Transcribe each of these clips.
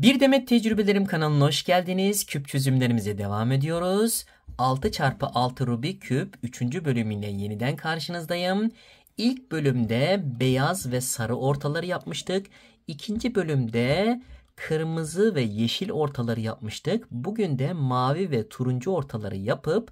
Bir Demet Tecrübelerim kanalına hoş geldiniz. Küp çözümlerimize devam ediyoruz. 6x6 Rubik küp 3. bölümüyle yeniden karşınızdayım. İlk bölümde beyaz ve sarı ortaları yapmıştık. İkinci bölümde kırmızı ve yeşil ortaları yapmıştık. Bugün de mavi ve turuncu ortaları yapıp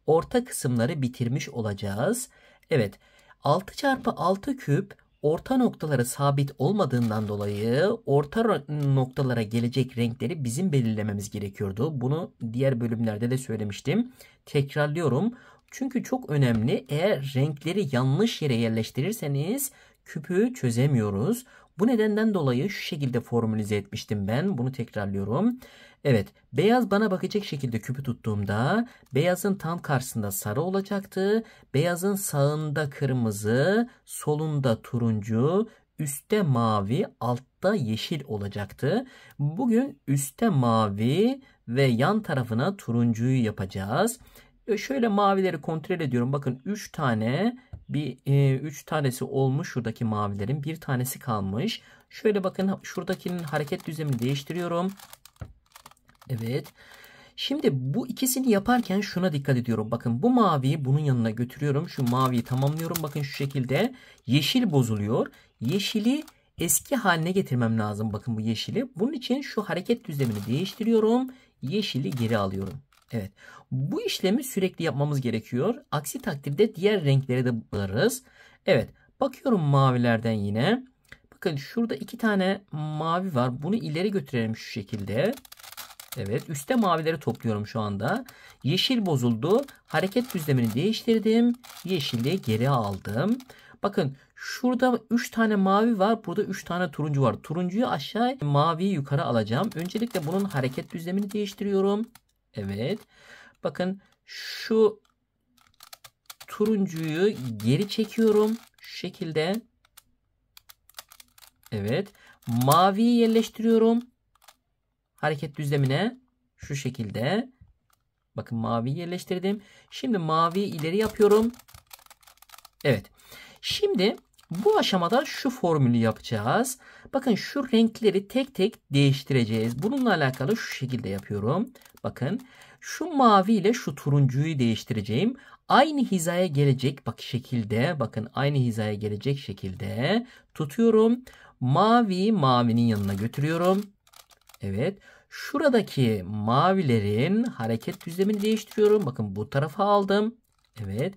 orta kısımları bitirmiş olacağız. Evet, 6x6 küp orta noktaları sabit olmadığından dolayı orta noktalara gelecek renkleri bizim belirlememiz gerekiyordu. Bunu diğer bölümlerde de söylemiştim. Tekrarlıyorum. Çünkü çok önemli. Eğer renkleri yanlış yere yerleştirirseniz küpü çözemiyoruz. Bu nedenden dolayı şu şekilde formülize etmiştim ben. Bunu tekrarlıyorum. Evet, beyaz bana bakacak şekilde küpü tuttuğumda beyazın tam karşısında sarı olacaktı. Beyazın sağında kırmızı, solunda turuncu, üstte mavi, altta yeşil olacaktı. Bugün üstte mavi ve yan tarafına turuncuyu yapacağız. Şöyle mavileri kontrol ediyorum. Bakın 3 tane, 3 tanesi olmuş şuradaki mavilerin. Bir tanesi kalmış. Şöyle bakın şuradakinin hareket düzlemini değiştiriyorum. Evet. Şimdi bu ikisini yaparken şuna dikkat ediyorum. Bakın bu maviyi bunun yanına götürüyorum. Şu maviyi tamamlıyorum. Bakın şu şekilde. Yeşil bozuluyor. Yeşili eski haline getirmem lazım. Bakın bu yeşili. Bunun için şu hareket düzlemini değiştiriyorum. Yeşili geri alıyorum. Evet. Bu işlemi sürekli yapmamız gerekiyor. Aksi takdirde diğer renkleri de bularız. Evet. Bakıyorum mavilerden yine. Bakın şurada 2 tane mavi var. Bunu ileri götürelim şu şekilde. Evet, üstte mavileri topluyorum şu anda. Yeşil bozuldu. Hareket düzlemini değiştirdim. Yeşili geri aldım. Bakın şurada 3 tane mavi var. Burada 3 tane turuncu var. Turuncuyu aşağı, maviyi yukarı alacağım. Öncelikle bunun hareket düzlemini değiştiriyorum. Evet. Bakın şu turuncuyu geri çekiyorum. Şu şekilde. Evet. Maviyi yerleştiriyorum. Hareket düzlemine şu şekilde. Bakın maviyi yerleştirdim. Şimdi maviyi ileri yapıyorum. Evet. Şimdi bu aşamada şu formülü yapacağız. Bakın şu renkleri tek tek değiştireceğiz. Bununla alakalı şu şekilde yapıyorum. Bakın şu mavi ile şu turuncuyu değiştireceğim. Aynı hizaya gelecek bak şekilde. Bakın aynı hizaya gelecek şekilde tutuyorum. Maviyi mavinin yanına götürüyorum. Evet. Şuradaki mavilerin hareket düzlemini değiştiriyorum. Bakın bu tarafa aldım. Evet.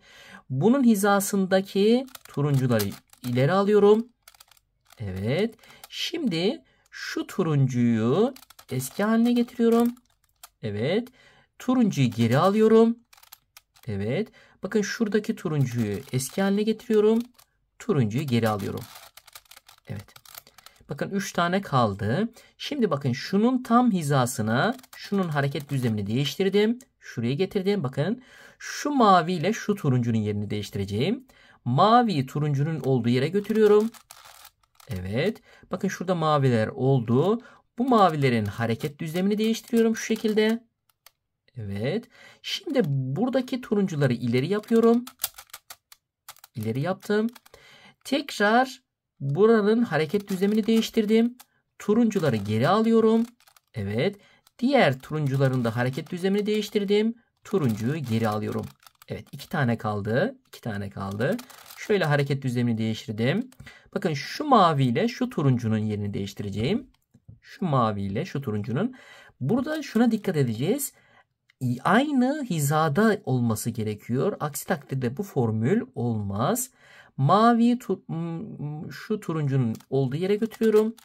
Bunun hizasındaki turuncuları ileri alıyorum. Evet. Şimdi şu turuncuyu eski haline getiriyorum. Evet. Turuncuyu geri alıyorum. Evet. Bakın şuradaki turuncuyu eski haline getiriyorum. Turuncuyu geri alıyorum. Evet. Bakın 3 tane kaldı. Şimdi bakın şunun tam hizasına şunun hareket düzlemini değiştirdim. Şuraya getirdim. Bakın şu mavi ile şu turuncunun yerini değiştireceğim. Maviyi turuncunun olduğu yere götürüyorum. Evet. Bakın şurada maviler oldu. Bu mavilerin hareket düzlemini değiştiriyorum şu şekilde. Evet. Şimdi buradaki turuncuları ileri yapıyorum. İleri yaptım. Tekrar buranın hareket düzlemini değiştirdim. Turuncuları geri alıyorum. Evet. Diğer turuncuların da hareket düzlemini değiştirdim. Turuncuyu geri alıyorum. Evet, 2 tane kaldı. 2 tane kaldı. Şöyle hareket düzlemini değiştirdim. Bakın şu mavi ile şu turuncunun yerini değiştireceğim. Şu mavi ile şu turuncunun. Burada şuna dikkat edeceğiz. Aynı hizada olması gerekiyor. Aksi takdirde bu formül olmaz. Maviyi şu turuncunun olduğu yere götürüyorum.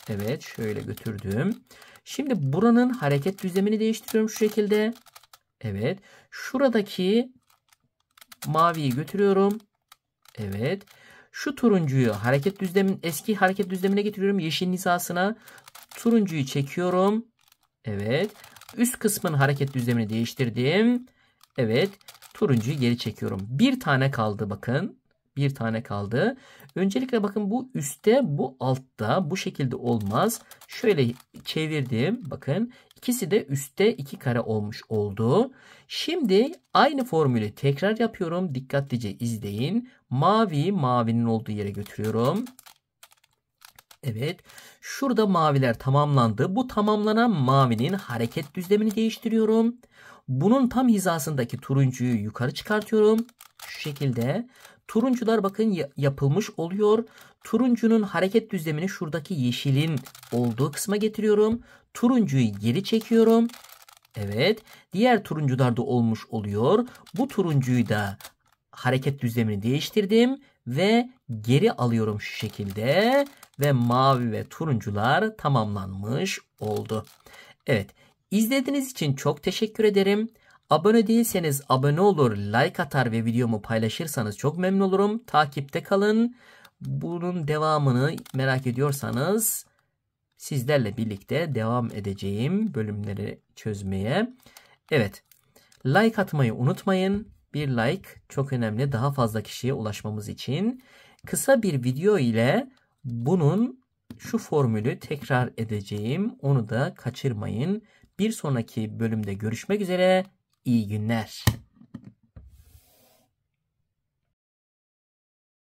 Evet, şöyle götürdüm. Şimdi buranın hareket düzlemini değiştiriyorum şu şekilde. Evet. Şuradaki maviyi götürüyorum. Evet. Şu turuncuyu eski hareket düzlemine getiriyorum. Yeşilin hizasına. Turuncuyu çekiyorum. Evet. Üst kısmın hareket düzlemini değiştirdim. Evet. Turuncuyu geri çekiyorum. Bir tane kaldı bakın. Bir tane kaldı. Öncelikle bakın bu üstte, bu altta. Bu şekilde olmaz. Şöyle çevirdim. Bakın. İkisi de üstte 2 kare olmuş oldu. Şimdi aynı formülü tekrar yapıyorum. Dikkatlice izleyin. Maviyi mavinin olduğu yere götürüyorum. Evet. Şurada maviler tamamlandı. Bu tamamlanan mavinin hareket düzlemini değiştiriyorum. Bunun tam hizasındaki turuncuyu yukarı çıkartıyorum. Şu şekilde. Turuncular bakın yapılmış oluyor. Turuncunun hareket düzlemini şuradaki yeşilin olduğu kısma getiriyorum. Turuncuyu geri çekiyorum. Evet. Diğer turuncular da olmuş oluyor. Bu turuncuyu da hareket düzlemini değiştirdim ve geri alıyorum şu şekilde ve mavi ve turuncular tamamlanmış oldu. Evet, izlediğiniz için çok teşekkür ederim. Abone değilseniz abone olur, like atar ve videomu paylaşırsanız çok memnun olurum. Takipte kalın. Bunun devamını merak ediyorsanız sizlerle birlikte devam edeceğim bölümleri çözmeye. Evet, like atmayı unutmayın. Bir like çok önemli, daha fazla kişiye ulaşmamız için. Kısa bir video ile bunun şu formülü tekrar edeceğim. Onu da kaçırmayın. Bir sonraki bölümde görüşmek üzere. İyi günler.